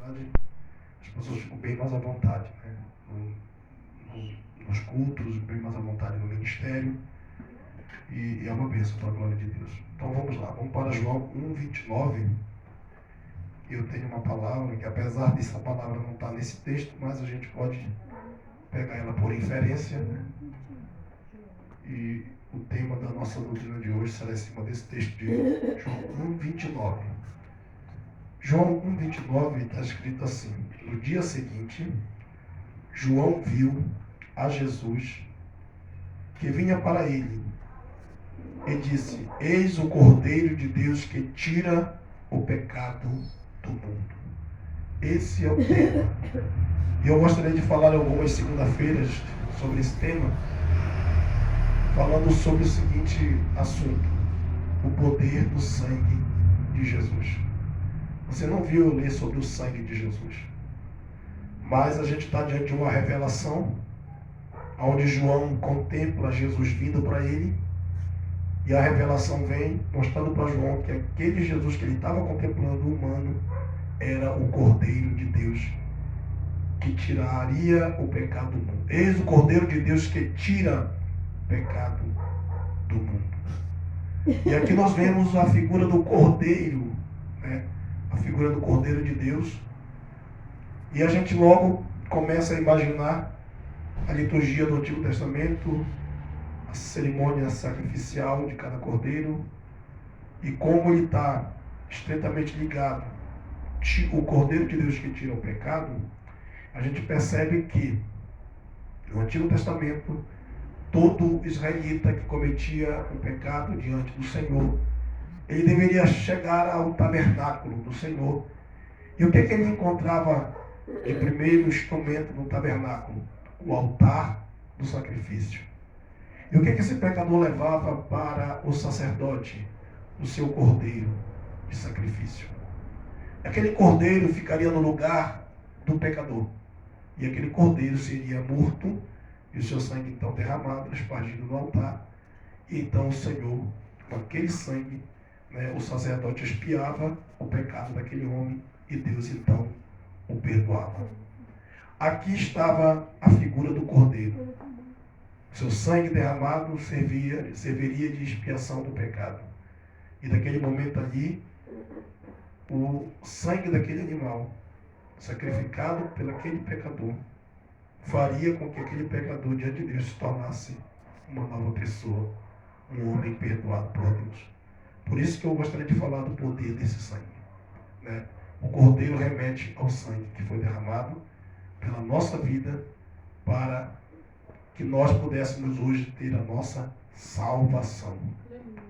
verdade, as pessoas ficam bem mais à vontade, né? Nos cultos, bem mais à vontade no ministério. E é uma bênção para a glória de Deus. Então vamos lá, vamos para João 1:29. Eu tenho uma palavra que, apesar dessa palavra não estar nesse texto, mas a gente pode pegar ela por inferência, né? E o tema da nossa doutrina de hoje será em cima desse texto de João 1:29. João 1:29 está escrito assim: no dia seguinte, João viu a Jesus que vinha para ele e disse: eis o Cordeiro de Deus que tira o pecado do mundo. Esse é o tema. E eu gostaria de falar algumas segunda-feiras sobre esse tema, falando sobre o seguinte assunto: o poder do sangue de Jesus. Você não viu eu ler sobre o sangue de Jesus, mas a gente está diante de uma revelação onde João contempla Jesus vindo para ele, e a revelação vem mostrando para João que aquele Jesus que ele estava contemplando, humano, era o Cordeiro de Deus que tiraria o pecado do mundo. Eis o Cordeiro de Deus que tira o pecado do mundo. E aqui nós vemos a figura do Cordeiro, né? A figura do Cordeiro de Deus. E a gente logo começa a imaginar a liturgia do Antigo Testamento, a cerimônia sacrificial de cada cordeiro, e como ele está estreitamente ligado, o Cordeiro de Deus que tira o pecado. A gente percebe que no Antigo Testamento, todo israelita que cometia um pecado diante do Senhor, ele deveria chegar ao tabernáculo do Senhor. E o que ele encontrava de primeiro instrumento no tabernáculo? O altar do sacrifício. E o que esse pecador levava para o sacerdote? O seu cordeiro de sacrifício. Aquele cordeiro ficaria no lugar do pecador. E aquele cordeiro seria morto, e o seu sangue então derramado, espargido no altar. E então o Senhor, com aquele sangue, né, o sacerdote expiava o pecado daquele homem, e Deus então o perdoava. Aqui estava a figura do cordeiro. Seu sangue derramado serviria de expiação do pecado. E naquele momento ali, o sangue daquele animal, sacrificado pelo aquele pecador, faria com que aquele pecador diante de Deus se tornasse uma nova pessoa, um homem perdoado por Deus. Por isso que eu gostaria de falar do poder desse sangue, né? O cordeiro remete ao sangue que foi derramado pela nossa vida, para que nós pudéssemos hoje ter a nossa salvação.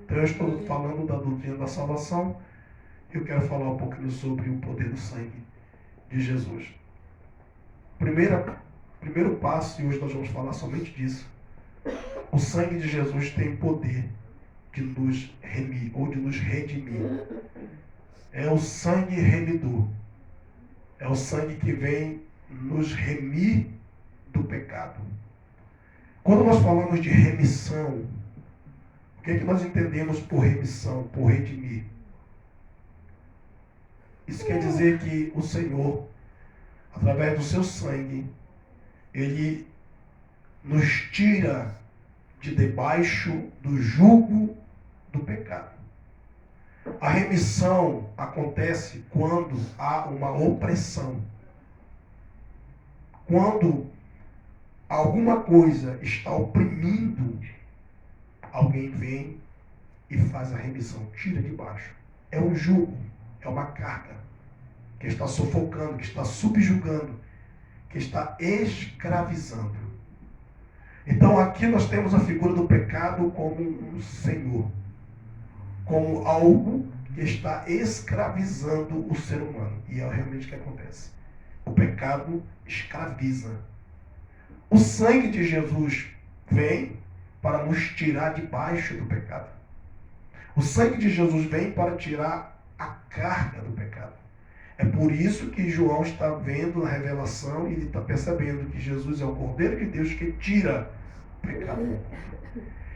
Então eu estou falando da doutrina da salvação. Eu quero falar um pouquinho sobre o poder do sangue de Jesus. Primeiro passo, e hoje nós vamos falar somente disso. O sangue de Jesus tem poder de nos remir, ou de nos redimir. É o sangue remidor. É o sangue que vem nos remir do pecado. Quando nós falamos de remissão, o que é que nós entendemos por remissão, por redimir? Isso quer dizer que o Senhor, através do seu sangue, Ele nos tira de debaixo do jugo do pecado. A remissão acontece quando há uma opressão. Quando alguma coisa está oprimindo, alguém vem e faz a remissão, tira de baixo. É um jugo, é uma carga que está sufocando, que está subjugando, que está escravizando. Então aqui nós temos a figura do pecado como um senhor, como algo que está escravizando o ser humano. E é realmente o que acontece. O pecado escraviza. O sangue de Jesus vem para nos tirar debaixo do pecado. O sangue de Jesus vem para tirar a carga do pecado. É por isso que João está vendo a revelação e ele está percebendo que Jesus é o Cordeiro de Deus que tira o pecado.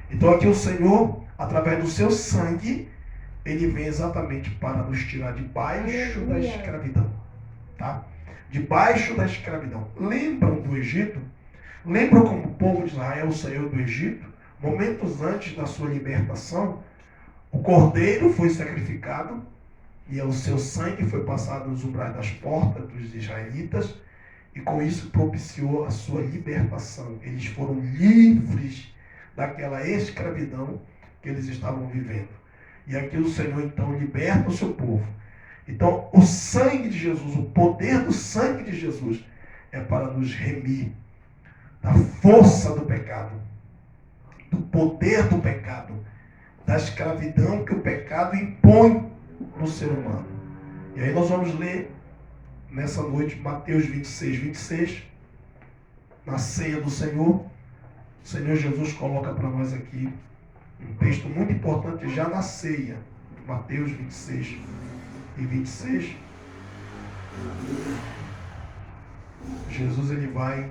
Então aqui o Senhor, através do seu sangue, ele vem exatamente para nos tirar debaixo da escravidão. Tá? debaixo da escravidão. Lembram do Egito? Lembram como o povo de Israel saiu do Egito? Momentos antes da sua libertação, o cordeiro foi sacrificado e o seu sangue foi passado nos umbrais das portas dos israelitas, e com isso propiciou a sua libertação. Eles foram livres daquela escravidão que eles estavam vivendo. E aqui o Senhor então liberta o seu povo. Então o sangue de Jesus, o poder do sangue de Jesus é para nos remir da força do pecado, do poder do pecado, da escravidão que o pecado impõe no ser humano. E aí nós vamos ler nessa noite Mateus 26, 26, na ceia do Senhor. O Senhor Jesus coloca para nós aqui um texto muito importante já na ceia. Mateus 26 e 26. Jesus ele vai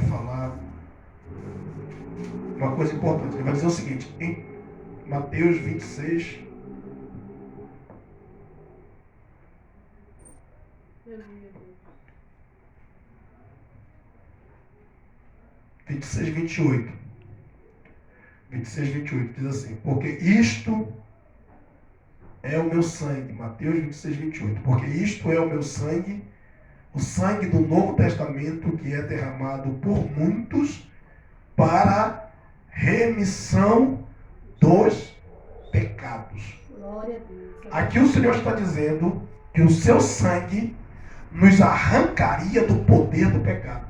falar uma coisa importante. Ele vai dizer o seguinte, em Mateus 26, 26, 28. 26, 28 diz assim: porque isto é o meu sangue. Mateus 26, 28. Porque isto é o meu sangue, o sangue do Novo Testamento, que é derramado por muitos para remissão dos pecados. Glória a Deus. Aqui o Senhor está dizendo que o seu sangue nos arrancaria do poder do pecado.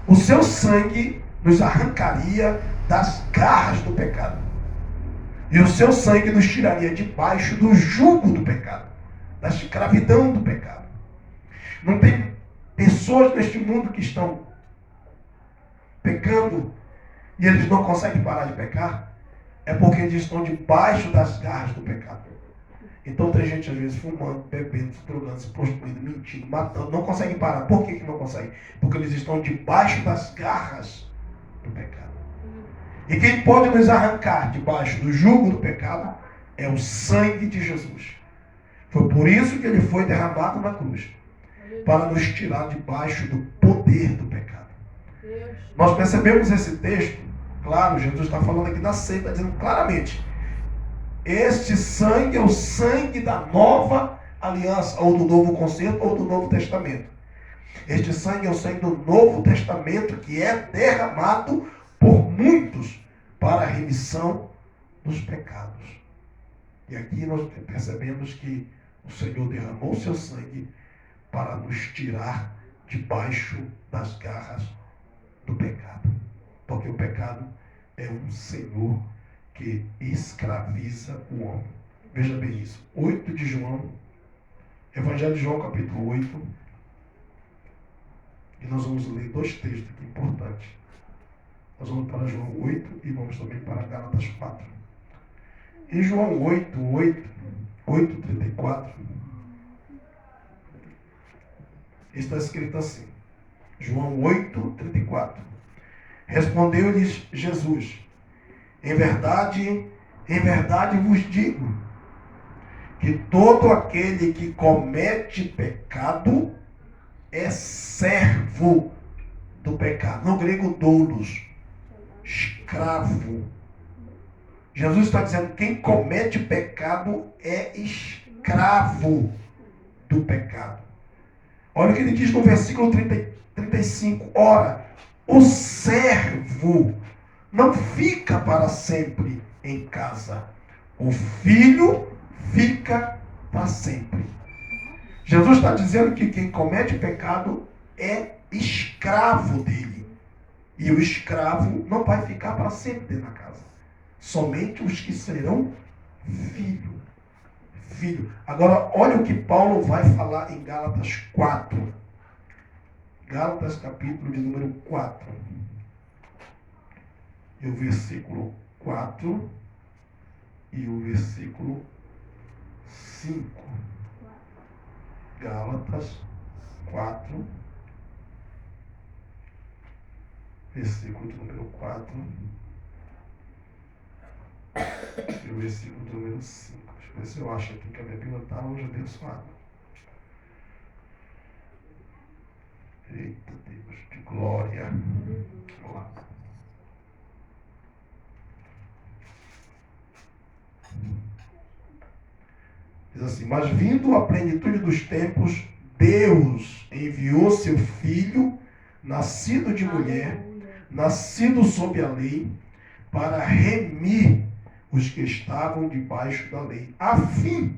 O seu sangue nos arrancaria das garras do pecado. E o seu sangue nos tiraria debaixo do jugo do pecado, da escravidão do pecado. Não tem pessoas neste mundo que estão pecando e eles não conseguem parar de pecar, é porque eles estão debaixo das garras do pecado. Então tem gente às vezes fumando, bebendo, se drogando, se prostituindo, mentindo, matando, não conseguem parar. Por que não conseguem? Porque eles estão debaixo das garras do pecado. E quem pode nos arrancar debaixo do jugo do pecado é o sangue de Jesus. Foi por isso que ele foi derramado na cruz, para nos tirar debaixo do poder do pecado. Nós percebemos esse texto, claro, Jesus está falando aqui da ceia, está dizendo claramente, este sangue é o sangue da nova aliança, ou do novo concerto, ou do Novo Testamento. Este sangue é o sangue do Novo Testamento, que é derramado por muitos para a remissão dos pecados. E aqui nós percebemos que o Senhor derramou seu sangue para nos tirar debaixo das garras do pecado. Porque o pecado é um senhor que escraviza o homem. Veja bem isso. 8 de João, Evangelho de João, capítulo 8. E nós vamos ler dois textos aqui importantes. Nós vamos para João 8 e vamos também para Gálatas 4. Em João 8:34, está escrito assim. João 8:34. Respondeu-lhes Jesus: em verdade vos digo, que todo aquele que comete pecado é servo do pecado. No grego, doulos, escravo. Jesus está dizendo que quem comete pecado é escravo do pecado. Olha o que ele diz no versículo 35. Ora, o servo não fica para sempre em casa. O filho fica para sempre. Jesus está dizendo que quem comete pecado é escravo dele. E o escravo não vai ficar para sempre dentro da casa. Somente os que serão filho. Agora, olha o que Paulo vai falar em Gálatas 4. Gálatas, capítulo de número 4. E o versículo 4 e o versículo 5. Gálatas 4, versículo de número 4 e o versículo de número 5. Deixa eu ver se eu acho aqui que a minha Bíblia está hoje abençoada. Eita Deus, de glória. Vamos lá. Diz assim: mas vindo a plenitude dos tempos, Deus enviou seu Filho, nascido de mulher, nascido sob a lei, para remir os que estavam debaixo da lei, a fim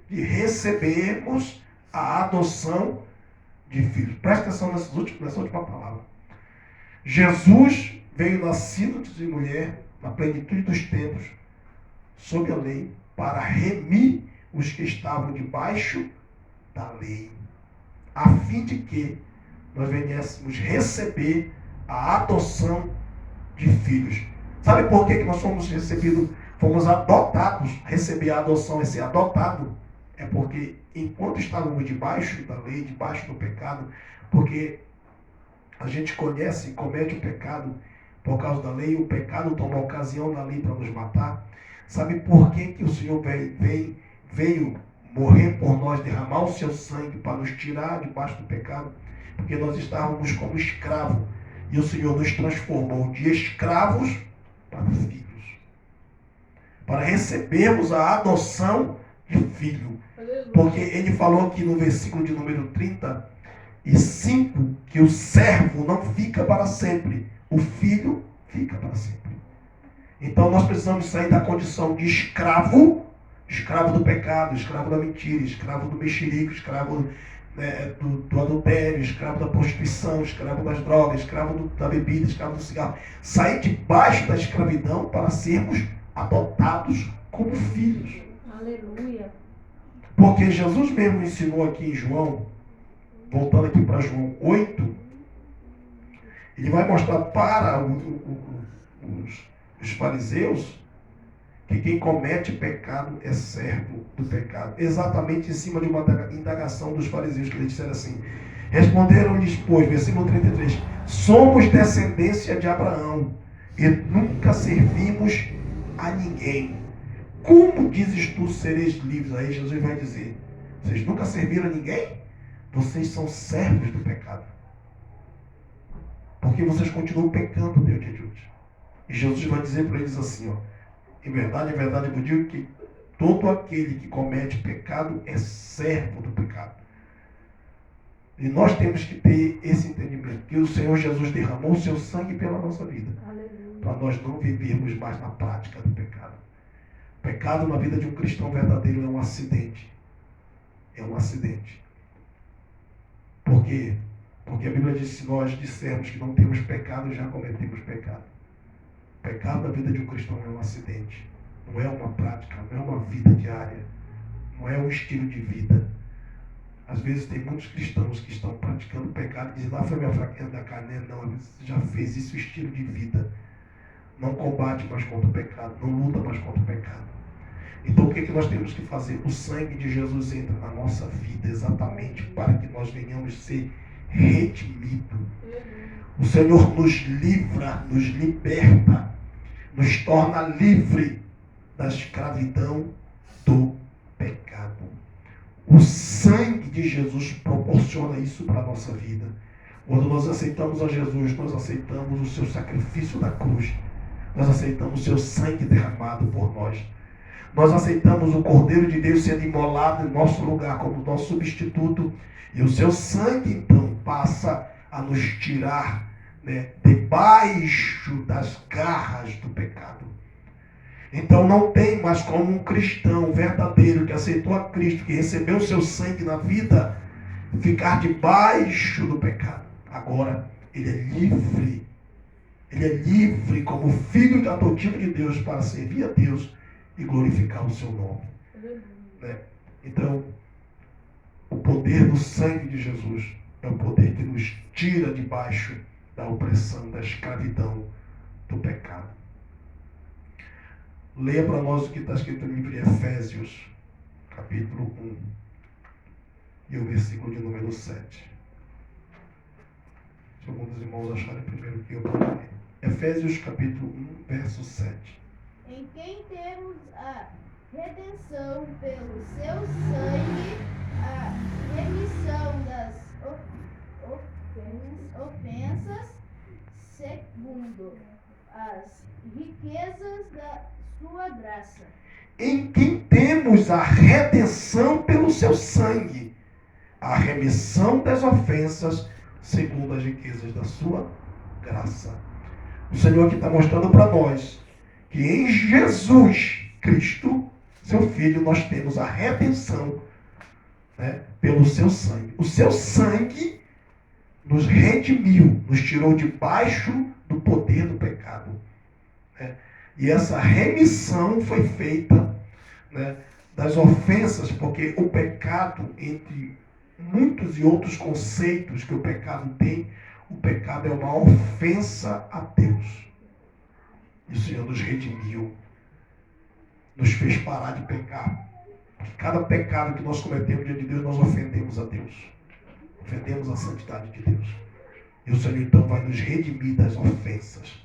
de recebermos a adoção de filhos. Presta atenção nessa última palavra. Jesus veio nascido de mulher, na plenitude dos tempos, sob a lei, para remir os que estavam debaixo da lei, a fim de que nós venhamos receber a adoção de filhos. Sabe por que nós fomos adotados? Receber a adoção é ser adotado. É porque enquanto estávamos debaixo da lei, debaixo do pecado, porque a gente conhece e comete o pecado por causa da lei, o pecado toma ocasião da lei para nos matar. Sabe por que o Senhor veio morrer por nós, derramar o seu sangue para nos tirar debaixo do pecado? Porque nós estávamos como escravos. E o Senhor nos transformou de escravos para filhos. Para recebermos a adoção de filho. Porque ele falou aqui no versículo de número 35, que o servo não fica para sempre. O filho fica para sempre. Então nós precisamos sair da condição de escravo do pecado, escravo da mentira, escravo do mexerico, escravo do adultério, escravo da prostituição, escravo das drogas, escravo da bebida, escravo do cigarro. Sair debaixo da escravidão para sermos adotados como filhos. Aleluia. Porque Jesus mesmo ensinou aqui em João, voltando aqui para João 8, ele vai mostrar para os fariseus que quem comete pecado é servo do pecado. Exatamente em cima de uma indagação dos fariseus, que eles disseram assim: responderam-lhes, pois, versículo 33, somos descendência de Abraão e nunca servimos a ninguém. Como dizes tu sereis livres? Aí Jesus vai dizer: vocês nunca serviram a ninguém? Vocês são servos do pecado. Porque vocês continuam pecando no dia de hoje. E Jesus vai dizer para eles assim, ó: em verdade, eu vos digo que todo aquele que comete pecado é servo do pecado. E nós temos que ter esse entendimento, que o Senhor Jesus derramou o seu sangue pela nossa vida. Aleluia. Para nós não vivermos mais na prática do pecado. O pecado na vida de um cristão verdadeiro é um acidente. É um acidente. Por quê? Porque a Bíblia diz que se nós dissermos que não temos pecado, já cometemos pecado. O pecado na vida de um cristão é um acidente. Não é uma prática, não é uma vida diária. Não é um estilo de vida. Às vezes tem muitos cristãos que estão praticando pecado e dizem: foi minha fraqueza da carne. Não, você já fez isso estilo de vida. Não combate mais contra o pecado, não luta mais contra o pecado. Então o que nós temos que fazer? O sangue de Jesus entra na nossa vida exatamente para que nós venhamos ser redimidos. O Senhor nos livra, nos liberta, nos torna livre da escravidão do pecado. O sangue de Jesus proporciona isso para a nossa vida. Quando nós aceitamos a Jesus, nós aceitamos o seu sacrifício da cruz. Nós aceitamos o seu sangue derramado por nós. Nós aceitamos o Cordeiro de Deus sendo imolado em nosso lugar como nosso substituto. E o seu sangue, então, passa a nos tirar, debaixo das garras do pecado. Então não tem mais como um cristão verdadeiro que aceitou a Cristo, que recebeu o seu sangue na vida, ficar debaixo do pecado. Agora ele é livre. Ele é livre como filho adotivo de Deus para servir a Deus e glorificar o seu nome. Então, o poder do sangue de Jesus é o poder que nos tira debaixo da opressão, da escravidão, do pecado. Leia para nós o que está escrito no livro de Efésios, capítulo 1, e o versículo de número 7. Se algum dos irmãos acharem primeiro que eu vou ler. Efésios, capítulo 1, verso 7. Em quem temos a redenção pelo seu sangue, a remissão das ofensas ofensas, segundo as riquezas da sua graça. Em quem temos a redenção pelo seu sangue, a remissão das ofensas, segundo as riquezas da sua graça. O Senhor aqui está mostrando para nós que em Jesus Cristo, seu Filho, nós temos a redenção, né, pelo seu sangue. O seu sangue nos redimiu, nos tirou debaixo do poder do pecado. Né? E essa remissão foi feita, né, das ofensas, porque o pecado, entre muitos e outros conceitos que o pecado tem, o pecado é uma ofensa a Deus. E o Senhor nos redimiu, nos fez parar de pecar. Porque cada pecado que nós cometemos diante de Deus, nós ofendemos a Deus. Ofendemos a santidade de Deus. E o Senhor então vai nos redimir das ofensas.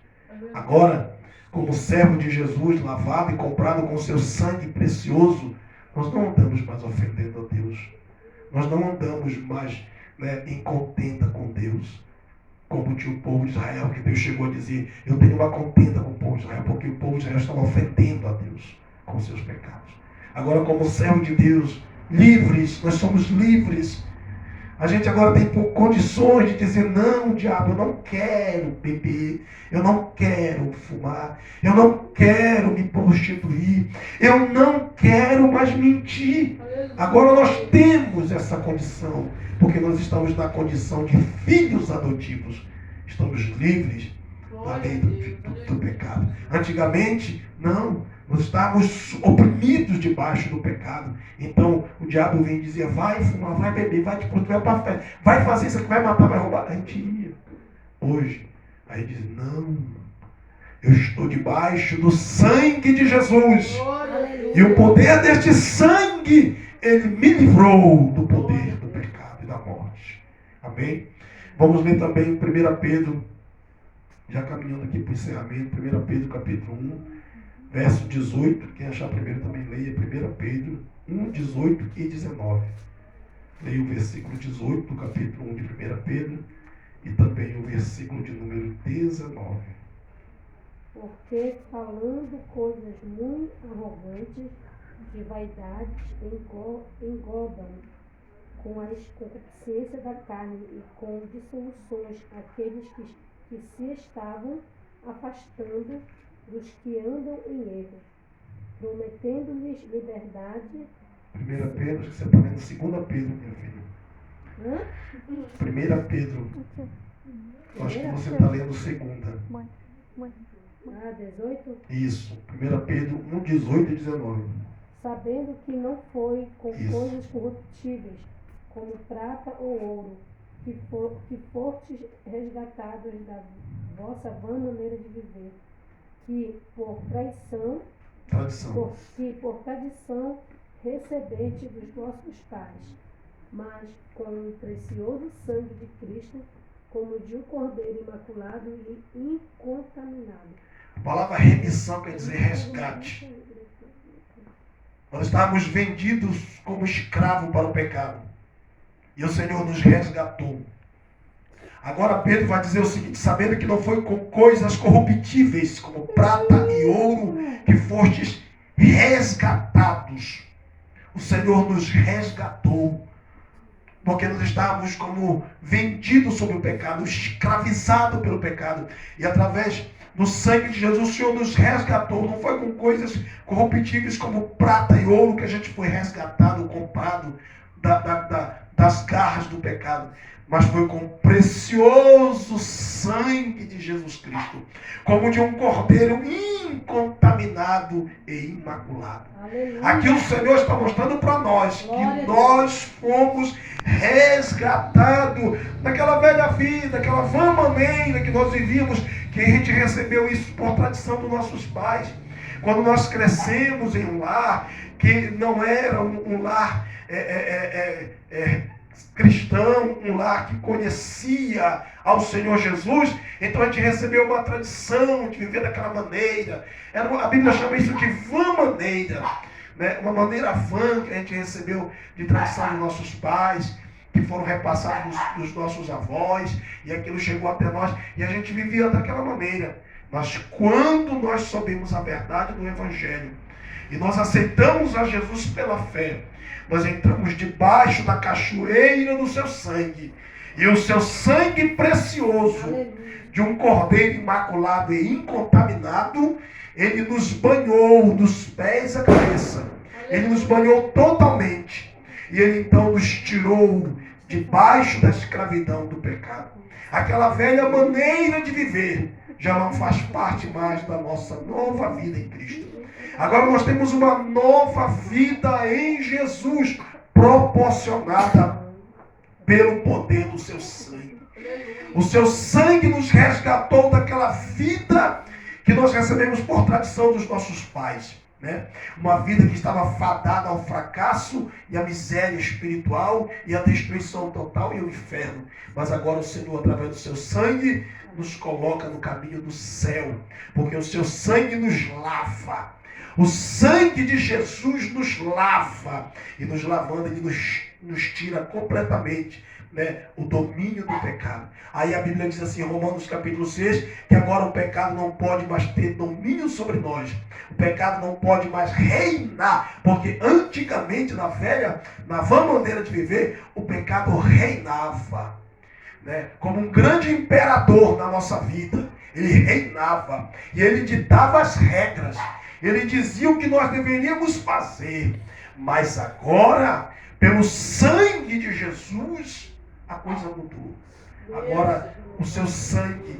Agora, como servo de Jesus, lavado e comprado com seu sangue precioso, nós não andamos mais ofendendo a Deus. Nós não andamos mais, né, em contenda com Deus. Como tinha o povo de Israel, que Deus chegou a dizer, eu tenho uma contenda com o povo de Israel, porque o povo de Israel estava ofendendo a Deus com seus pecados. Agora, como servo de Deus, livres, nós somos livres. A gente agora tem condições de dizer, não, diabo, eu não quero beber, eu não quero fumar, eu não quero me prostituir, eu não quero mais mentir. Agora nós temos essa condição, porque nós estamos na condição de filhos adotivos. Estamos livres da lei do pecado. Antigamente, não. Nós estávamos oprimidos debaixo do pecado. Então, o diabo vem e dizia, vai fumar, vai beber, vai te prostituir para a fé, vai fazer isso aqui, vai matar, vai roubar. A gente ia. Hoje, aí diz, não, eu estou debaixo do sangue de Jesus. E o poder deste sangue, ele me livrou do poder do pecado e da morte. Amém? Vamos ler também 1 Pedro, já caminhando aqui para o encerramento, 1 Pedro capítulo 1, verso 18, quem achar primeiro também leia 1 Pedro 1, 18 e 19. Leia o versículo 18 do capítulo 1 de 1 Pedro e também o versículo de número 19. Porque falando coisas muito arrogantes, de vaidades, engodam com a concupiscência da carne e com dissoluções aqueles que se estavam afastando dos que andam em erro, prometendo-lhes liberdade. 1 Pedro, acho que você está lendo 2 Pedro, meu filho. Hã? 1 Pedro, eu acho que você está lendo 2. Ah, 18? Isso, 1 Pedro 1, 18 e 19. Sabendo que não foi com Isso. coisas corruptíveis, como prata ou ouro, que fostes resgatados da vossa vã maneira de viver, que por tradição recebeste dos vossos pais, mas com o precioso sangue de Cristo, como de um cordeiro imaculado e incontaminado. A palavra remissão quer dizer resgate. Nós estávamos vendidos como escravo para o pecado. E o Senhor nos resgatou. Agora Pedro vai dizer o seguinte, sabendo que não foi com coisas corruptíveis, como prata e ouro, que fostes resgatados. O Senhor nos resgatou. Porque nós estávamos como vendidos sob o pecado, escravizados pelo pecado. E através do sangue de Jesus, o Senhor nos resgatou. Não foi com coisas corruptíveis como prata e ouro que a gente foi resgatado, comprado das garras do pecado. Mas foi com o precioso sangue de Jesus Cristo, como de um cordeiro incontaminado e imaculado. Aleluia. Aqui o Senhor está mostrando para nós que nós fomos resgatados daquela velha vida, aquela vã maneira que nós vivíamos, que a gente recebeu isso por tradição dos nossos pais. Quando nós crescemos em um lar que não era um lar cristão, um lar que conhecia ao Senhor Jesus, então a gente recebeu uma tradição de viver daquela maneira. A Bíblia chama isso de vã maneira, né? Uma maneira vã que a gente recebeu de tradição dos nossos pais, que foram repassados dos nossos avós, e aquilo chegou até nós, e a gente vivia daquela maneira. Mas quando nós soubemos a verdade do Evangelho, e nós aceitamos a Jesus pela fé, nós entramos debaixo da cachoeira do seu sangue, e o seu sangue precioso, de um cordeiro imaculado e incontaminado, ele nos banhou dos pés à cabeça. Ele nos banhou totalmente. E ele então nos tirou debaixo da escravidão do pecado. Aquela velha maneira de viver já não faz parte mais da nossa nova vida em Cristo. Agora nós temos uma nova vida em Jesus, proporcionada pelo poder do seu sangue. O seu sangue nos resgatou daquela vida que nós recebemos por tradição dos nossos pais, né? Uma vida que estava fadada ao fracasso e à miséria espiritual e à destruição total e ao inferno. Mas agora o Senhor, através do seu sangue, nos coloca no caminho do céu, porque o seu sangue nos lava. O sangue de Jesus nos lava, e nos lavando ele nos tira completamente, né, o domínio do pecado. Aí a Bíblia diz assim, Romanos capítulo 6, que agora o pecado não pode mais ter domínio sobre nós. O pecado não pode mais reinar, porque antigamente na vã maneira de viver, o pecado reinava, né, como um grande imperador na nossa vida. Ele reinava e ele ditava as regras. Ele dizia o que nós deveríamos fazer. Mas agora, pelo sangue de Jesus, a coisa mudou. Agora, o seu sangue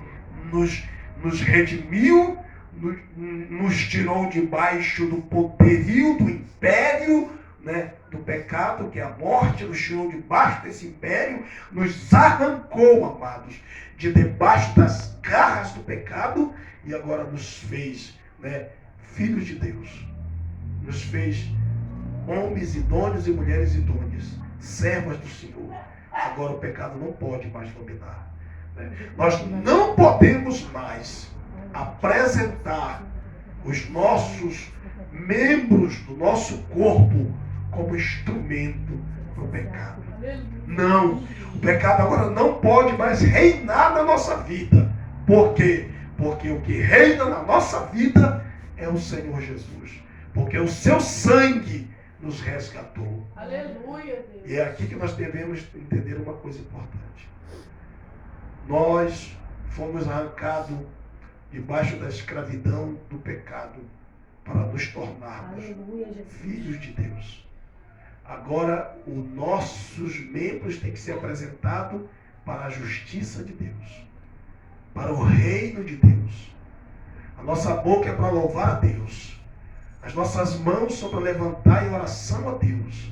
nos redimiu, nos tirou debaixo do poderio, do império, né, do pecado, que é a morte, nos tirou debaixo desse império, nos arrancou, amados, de debaixo das garras do pecado, e agora nos fez, né, filhos de Deus. Nos fez homens idôneos e mulheres idôneas, servas do Senhor. Agora o pecado não pode mais dominar, né? Nós não podemos mais apresentar os nossos membros do nosso corpo como instrumento para o pecado. Não, o pecado agora não pode mais reinar na nossa vida. Por quê? Porque o que reina na nossa vida é o Senhor Jesus. Porque o seu sangue nos resgatou. Aleluia, Deus. E é aqui que nós devemos entender uma coisa importante. Nós fomos arrancados debaixo da escravidão do pecado para nos tornarmos filhos de Deus. Agora, os nossos membros têm que ser apresentados para a justiça de Deus, para o reino de Deus. A nossa boca é para louvar a Deus. As nossas mãos são para levantar em oração a Deus.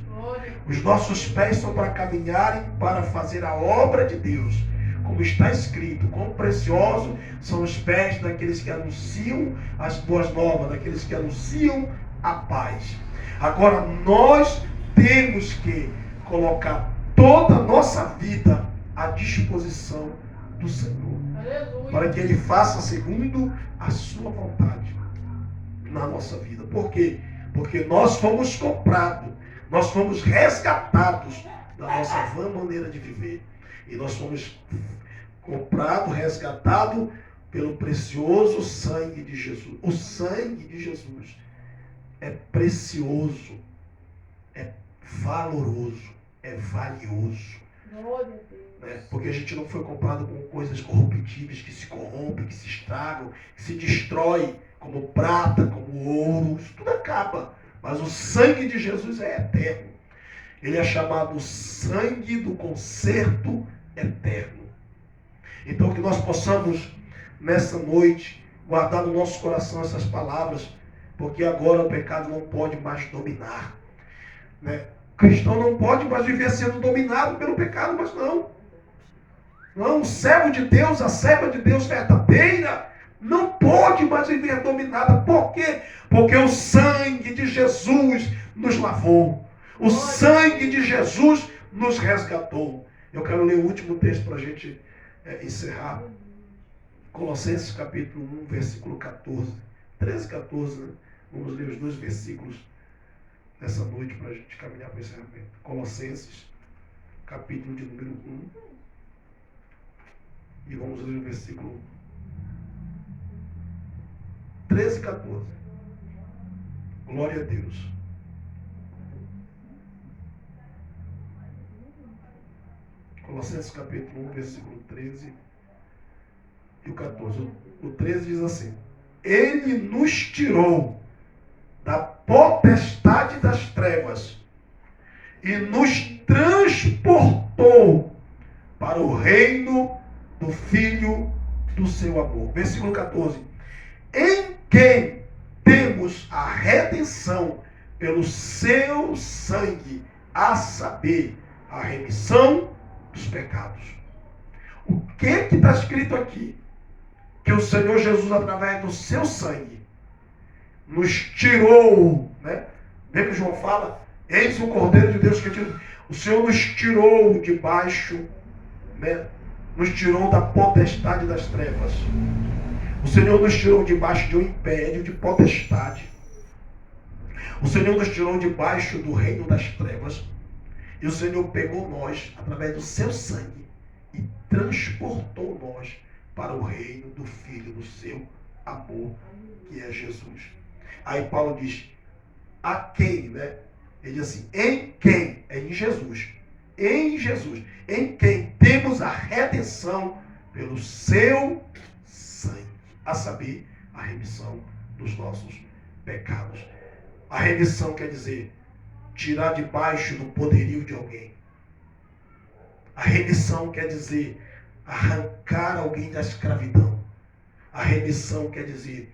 Os nossos pés são para caminharem para fazer a obra de Deus. Como está escrito, quão preciosos são os pés daqueles que anunciam as boas novas, daqueles que anunciam a paz. Agora nós temos que colocar toda a nossa vida à disposição do Senhor. Aleluia. Para que Ele faça segundo a sua vontade na nossa vida. Por quê? Porque nós fomos comprados, nós fomos resgatados da nossa vã maneira de viver. E nós fomos comprados, resgatados pelo precioso sangue de Jesus. O sangue de Jesus é precioso, é valoroso, é valioso. Glória a Deus. Né? Porque a gente não foi comprado com coisas corruptíveis que se corrompem, que se estragam, que se destroem, como prata, como ouro. Isso tudo acaba. Mas o sangue de Jesus é eterno. Ele é chamado sangue do conserto eterno. Então que nós possamos, nessa noite, guardar no nosso coração essas palavras, porque agora o pecado não pode mais dominar, né? O cristão não pode mais viver sendo dominado pelo pecado, mas não. Não, o servo de Deus, a serva de Deus verdadeira, não pode mais viver dominada. Por quê? Porque o sangue de Jesus nos lavou. O sangue de Jesus nos resgatou. Eu quero ler o último texto para a gente encerrar. Colossenses capítulo 1, versículo 14. 13 e 14, né? Vamos ler os dois versículos nessa noite para a gente caminhar para o encerramento. Colossenses capítulo de número 1. E vamos ler o versículo 13 e 14. Glória a Deus. Colossenses capítulo 1, versículo 13 e o 14. O 13 diz assim: Ele nos tirou da potestade das trevas e nos transportou para o reino do Filho do seu amor. Versículo 14. Em quem temos a redenção pelo seu sangue, a saber, a remissão dos pecados. O que está escrito aqui? Que o Senhor Jesus, através do seu sangue, nos tirou, né? Vê que João fala, eis o Cordeiro de Deus que tira. O Senhor nos tirou debaixo, né? Nos tirou da potestade das trevas. O Senhor nos tirou debaixo de um império de potestade. O Senhor nos tirou debaixo do reino das trevas. E o Senhor pegou nós, através do seu sangue, e transportou nós para o reino do Filho do seu amor, que é Jesus. Aí Paulo diz, a quem, né? Ele diz assim, em quem? É em Jesus. Em Jesus. Em quem temos a redenção pelo seu sangue. A saber, a remissão dos nossos pecados. A remissão quer dizer tirar debaixo do poderio de alguém. A remissão quer dizer arrancar alguém da escravidão. A remissão quer dizer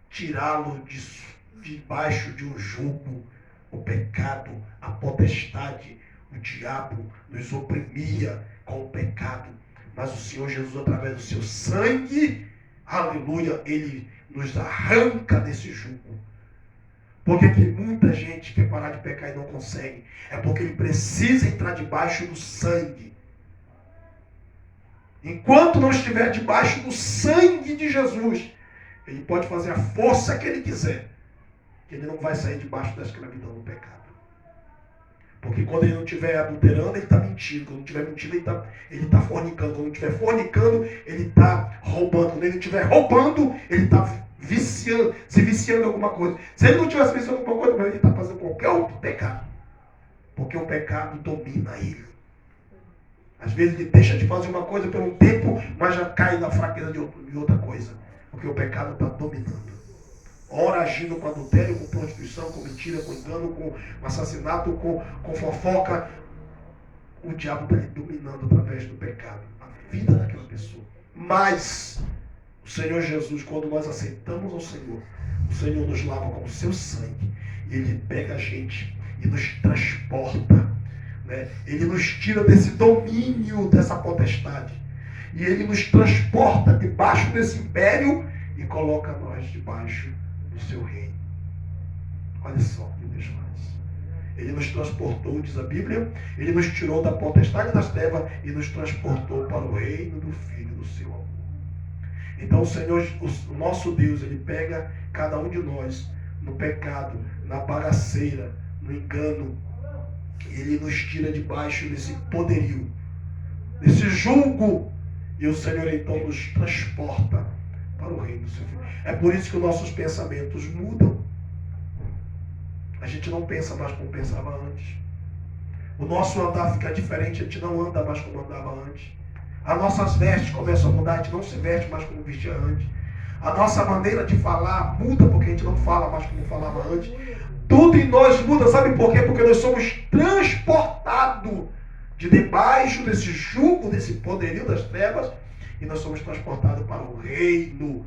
tirá-lo debaixo de um jugo. O pecado, a potestade, o diabo nos oprimia com o pecado. Mas o Senhor Jesus, através do seu sangue, aleluia, ele nos arranca desse jugo. Por que muita gente quer parar de pecar e não consegue? É porque ele precisa entrar debaixo do sangue. Enquanto não estiver debaixo do sangue de Jesus, ele pode fazer a força que ele quiser, que ele não vai sair debaixo da escravidão do pecado. Porque quando ele não estiver adulterando, ele está mentindo. Quando não estiver mentindo, ele está fornicando. Quando não estiver fornicando, ele está roubando. Quando ele não estiver roubando, ele está se viciando em alguma coisa. Se ele não estiver se viciando em alguma coisa, ele está fazendo qualquer outro pecado. Porque o pecado domina ele. Às vezes ele deixa de fazer uma coisa por um tempo, mas já cai na fraqueza de outra coisa. Porque o pecado está dominando. Ora agindo com adultério, com prostituição, com mentira, com engano, com assassinato, com fofoca. O diabo está dominando através do pecado a vida daquela pessoa. Mas o Senhor Jesus, quando nós aceitamos ao Senhor, o Senhor nos lava com o seu sangue. E Ele pega a gente e nos transporta. Né? Ele nos tira desse domínio, dessa potestade. E Ele nos transporta debaixo desse império e coloca nós debaixo do seu reino. Olha só o que Deus faz. Ele nos transportou, diz a Bíblia, Ele nos tirou da potestade das trevas e nos transportou para o reino do Filho do seu amor. Então o Senhor, o nosso Deus, Ele pega cada um de nós no pecado, na bagaceira, no engano. Ele nos tira debaixo desse poderio, desse julgo. E o Senhor então nos transporta para o reino do seu Filho. É por isso que os nossos pensamentos mudam. A gente não pensa mais como pensava antes. O nosso andar fica diferente, a gente não anda mais como andava antes. As nossas vestes começam a mudar, a gente não se veste mais como vestia antes. A nossa maneira de falar muda porque a gente não fala mais como falava antes. Tudo em nós muda, sabe por quê? Porque nós somos transportados de debaixo desse jugo, desse poderio das trevas, e nós somos transportados para o reino,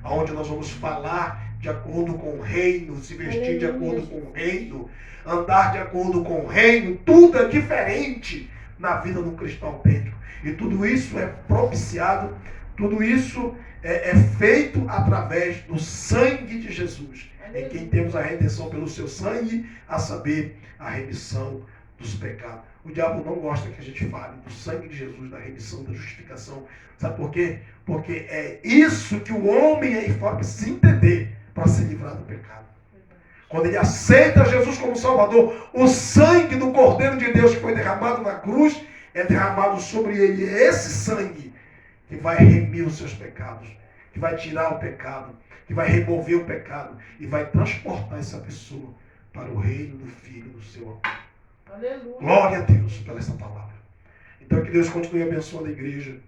onde nós vamos falar de acordo com o reino, se vestir de acordo com o reino, andar de acordo com o reino. Tudo é diferente na vida do cristão autêntico. E tudo isso é propiciado, tudo isso é feito através do sangue de Jesus, em quem temos a redenção pelo seu sangue, a saber, a remissão dos pecados. O diabo não gosta que a gente fale do sangue de Jesus, da remissão, da justificação. Sabe por quê? Porque é isso que o homem aí fora precisa entender para se livrar do pecado. Quando ele aceita Jesus como Salvador, o sangue do Cordeiro de Deus que foi derramado na cruz é derramado sobre ele. É esse sangue que vai remir os seus pecados, que vai tirar o pecado, que vai remover o pecado e vai transportar essa pessoa para o reino do Filho do seu amor. Aleluia. Glória a Deus pela essa palavra. Então que Deus continue abençoando a igreja,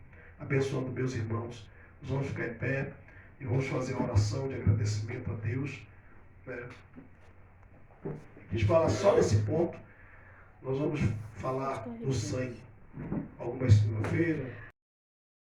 abençoando meus irmãos. Nós vamos ficar em pé e vamos fazer uma oração de agradecimento a Deus. A gente fala só nesse ponto. Nós vamos falar do sangue. Alguma segunda-feira,